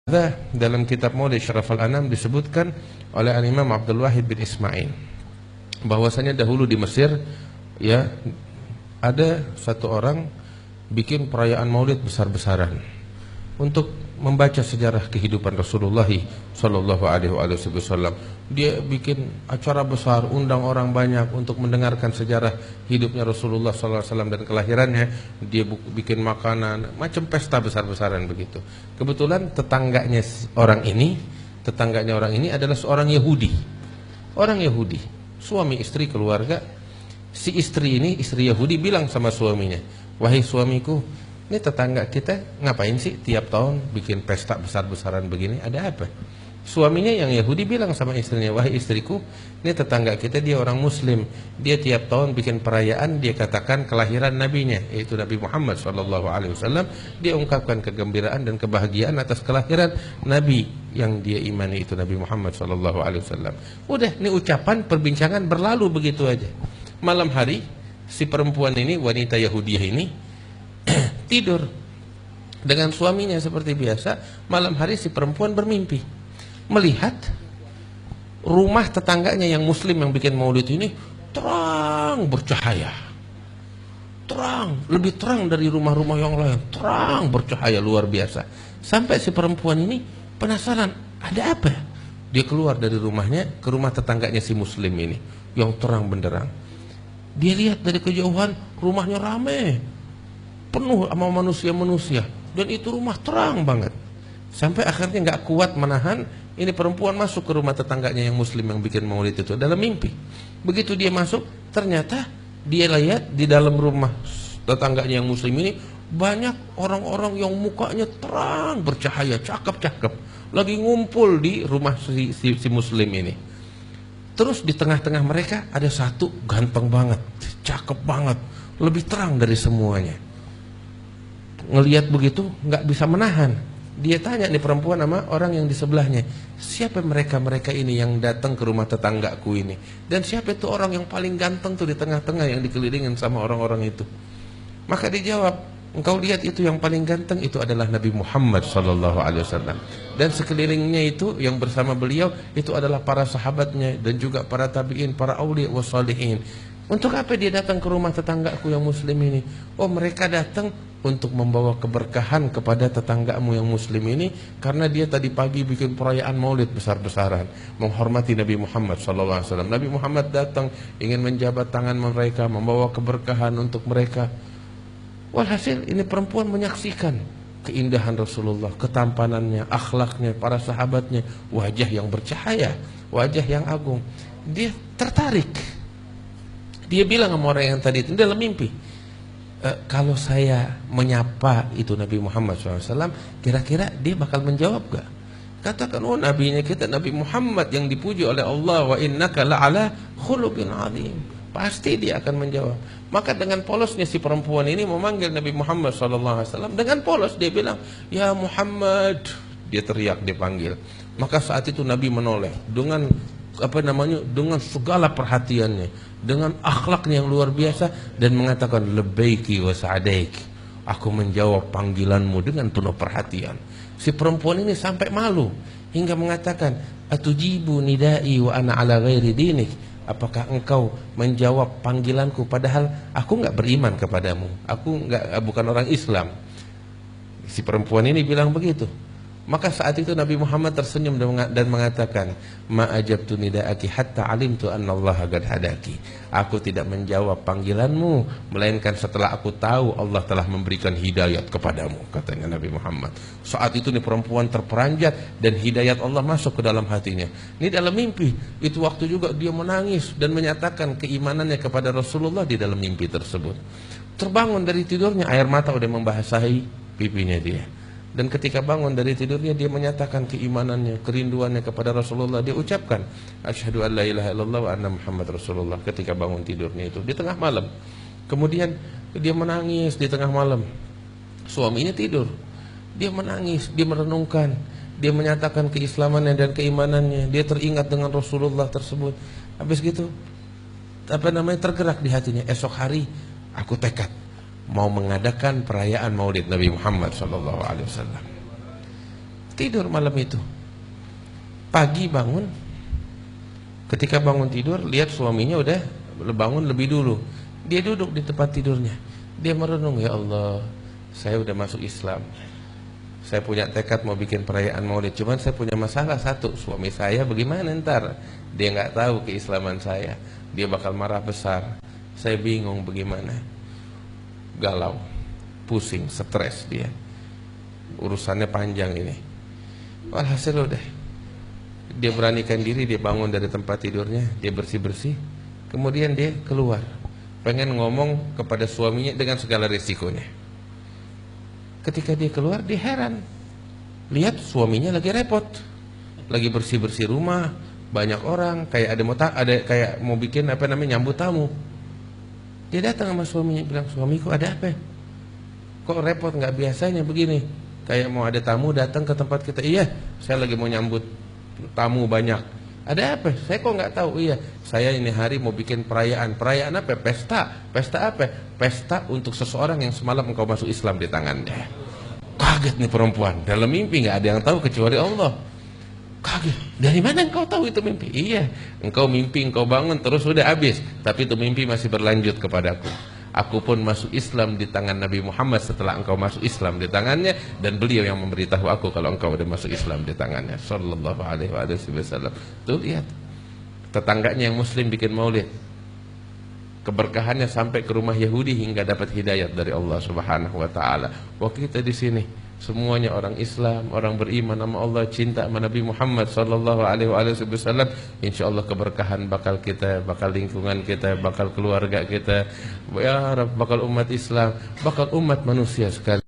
Dalam kitab Maulid Syaraful Anam disebutkan oleh Al-Imam Abdul Wahid bin Ismail bahwasanya dahulu di Mesir ya ada satu orang bikin perayaan Maulid besar-besaran untuk membaca sejarah kehidupan Rasulullah sallallahu alaihi wasallam. Dia bikin acara besar, undang orang banyak untuk mendengarkan sejarah hidupnya Rasulullah sallallahu alaihi wasallam dan kelahirannya. Dia bikin makanan, macam pesta besar-besaran begitu. Kebetulan tetangganya orang ini adalah seorang Yahudi. Orang Yahudi, suami istri keluarga. Si istri ini, istri Yahudi bilang sama suaminya, "Wahai suamiku, ini tetangga kita ngapain sih tiap tahun bikin pesta besar-besaran begini? Ada apa?" Suaminya yang Yahudi bilang sama istrinya, "Wahai istriku, ini tetangga kita dia orang Muslim. Dia tiap tahun bikin perayaan, dia katakan kelahiran nabinya, yaitu Nabi Muhammad SAW. Dia ungkapkan kegembiraan dan kebahagiaan atas kelahiran Nabi yang dia imani itu Nabi Muhammad SAW. Udah, ini ucapan perbincangan berlalu begitu aja. Malam hari si perempuan ini, wanita Yahudiah ini tidur dengan suaminya seperti biasa. Malam hari si perempuan bermimpi melihat rumah tetangganya yang Muslim yang bikin maulid ini terang bercahaya, terang, lebih terang dari rumah-rumah yang lain, terang bercahaya luar biasa. Sampai si perempuan ini penasaran, ada apa? Dia keluar dari rumahnya ke rumah tetangganya si Muslim ini yang terang benderang. Dia lihat dari kejauhan rumahnya ramai, penuh sama manusia-manusia, dan itu rumah terang banget. Sampai akhirnya nggak kuat menahan, ini perempuan masuk ke rumah tetangganya yang Muslim yang bikin maulid itu dalam mimpi. Begitu dia masuk, ternyata dia lihat di dalam rumah tetangganya yang Muslim ini banyak orang-orang yang mukanya terang bercahaya, cakep-cakep, lagi ngumpul di rumah si Muslim ini. Terus di tengah-tengah mereka ada satu ganteng banget, cakep banget, lebih terang dari semuanya. Ngelihat begitu nggak bisa menahan. Dia tanya nih perempuan sama orang yang di sebelahnya, siapa mereka ini yang datang ke rumah tetanggaku ini, dan siapa itu orang yang paling ganteng tuh di tengah-tengah yang dikelilingin sama orang-orang itu. Maka dijawab, engkau lihat itu yang paling ganteng itu adalah Nabi Muhammad SAW, dan sekelilingnya itu yang bersama beliau itu adalah para sahabatnya dan juga para tabi'in, para aulia wassalihin. Untuk apa dia datang ke rumah tetanggaku yang Muslim ini? Oh, mereka datang untuk membawa keberkahan kepada tetanggamu yang Muslim ini, karena dia tadi pagi bikin perayaan maulid besar-besaran menghormati Nabi Muhammad SAW. Nabi Muhammad datang ingin menjabat tangan mereka, membawa keberkahan untuk mereka. Walhasil ini perempuan menyaksikan keindahan Rasulullah, ketampanannya, akhlaknya, para sahabatnya, wajah yang bercahaya, wajah yang agung. Dia tertarik. Dia bilang sama orang yang tadi itu dalam mimpi, kalau saya menyapa itu Nabi Muhammad SAW, kira-kira dia bakal menjawab gak? Katakan, oh nabinya kita Nabi Muhammad yang dipuji oleh Allah, wa innaka la'ala khuluqin azim. Pasti dia akan menjawab. Maka dengan polosnya si perempuan ini memanggil Nabi Muhammad SAW. Dengan polos dia bilang, ya Muhammad. Dia teriak, dipanggil. Maka saat itu Nabi menoleh dengan dengan segala perhatiannya, dengan akhlaknya yang luar biasa, dan mengatakan labbaiki wa sa'daik, aku menjawab panggilanmu dengan penuh perhatian. Si perempuan ini sampai malu hingga mengatakan, atujibu nidai wa ana ala ghairi dinik, apakah engkau menjawab panggilanku padahal aku enggak beriman kepadamu, aku bukan orang Islam. Si perempuan ini bilang begitu. Maka saat itu Nabi Muhammad tersenyum dan mengatakan, ma ajabtu nida'aki hatta alimtu anna Allah qad hadaki. Aku tidak menjawab panggilanmu melainkan setelah aku tahu Allah telah memberikan hidayat kepadamu, katanya Nabi Muhammad. Saat itu nih perempuan terperanjat dan hidayat Allah masuk ke dalam hatinya. Ini dalam mimpi. Itu waktu juga dia menangis dan menyatakan keimanannya kepada Rasulullah di dalam mimpi tersebut. Terbangun dari tidurnya, air mata udah membasahi pipinya dia. Dan ketika bangun dari tidurnya, dia menyatakan keimanannya, kerinduannya kepada Rasulullah. Dia ucapkan, asyhadu an la ilaha illallah wa anna Muhammad Rasulullah, ketika bangun tidurnya itu di tengah malam. Kemudian dia menangis di tengah malam. Suaminya tidur. Dia menangis, dia merenungkan, dia menyatakan keislamannya dan keimanannya. Dia teringat dengan Rasulullah tersebut. Habis gitu, tergerak di hatinya, esok hari aku tekad mau mengadakan perayaan maulid Nabi Muhammad SAW. tidur malam itu. Pagi bangun, ketika bangun tidur lihat suaminya udah bangun lebih dulu. Dia duduk di tempat tidurnya. Dia merenung, ya Allah, saya udah masuk Islam. Saya punya tekad mau bikin perayaan Maulid, cuman saya punya masalah satu, suami saya bagaimana ntar? Dia nggak tahu keislaman saya, dia bakal marah besar. Saya bingung bagaimana. Galau, pusing, stres dia. Urusannya panjang ini. Walhasil udah, dia beranikan diri, dia bangun dari tempat tidurnya, dia bersih-bersih, kemudian dia keluar, pengen ngomong kepada suaminya dengan segala risikonya. Ketika dia keluar, dia heran, lihat suaminya lagi repot, lagi bersih-bersih rumah, banyak orang, kayak kayak mau bikin nyambut tamu. Dia datang sama suaminya, bilang, suamiku ada apa? Kok repot, nggak biasanya begini. Kayak mau ada tamu datang ke tempat kita. Iya, saya lagi mau nyambut tamu banyak. Ada apa? Saya kok nggak tahu. Iya, saya ini hari mau bikin perayaan. Perayaan apa? Pesta. Pesta apa? Pesta untuk seseorang yang semalam engkau masuk Islam di tangannya. Kaget nih perempuan. Dalam mimpi nggak ada yang tahu kecuali Allah. Kaget. Dari mana engkau tahu itu mimpi? Iya, engkau mimpi, engkau bangun terus sudah habis. Tapi itu mimpi masih berlanjut kepadaku. Aku pun masuk Islam di tangan Nabi Muhammad setelah engkau masuk Islam di tangannya, dan beliau yang memberitahu aku kalau engkau sudah masuk Islam di tangannya. Sallallahu alaihi wasallam. Tuh lihat, tetangganya yang Muslim bikin maulid, keberkahannya sampai ke rumah Yahudi hingga dapat hidayat dari Allah Subhanahu wa taala. Waktu kita di sini semuanya orang Islam, orang beriman sama Allah, cinta sama Nabi Muhammad sallallahu alaihi wasallam. Insyaallah keberkahan bakal kita, bakal lingkungan kita, bakal keluarga kita, ya Rabb, bakal umat Islam, bakal umat manusia sekali.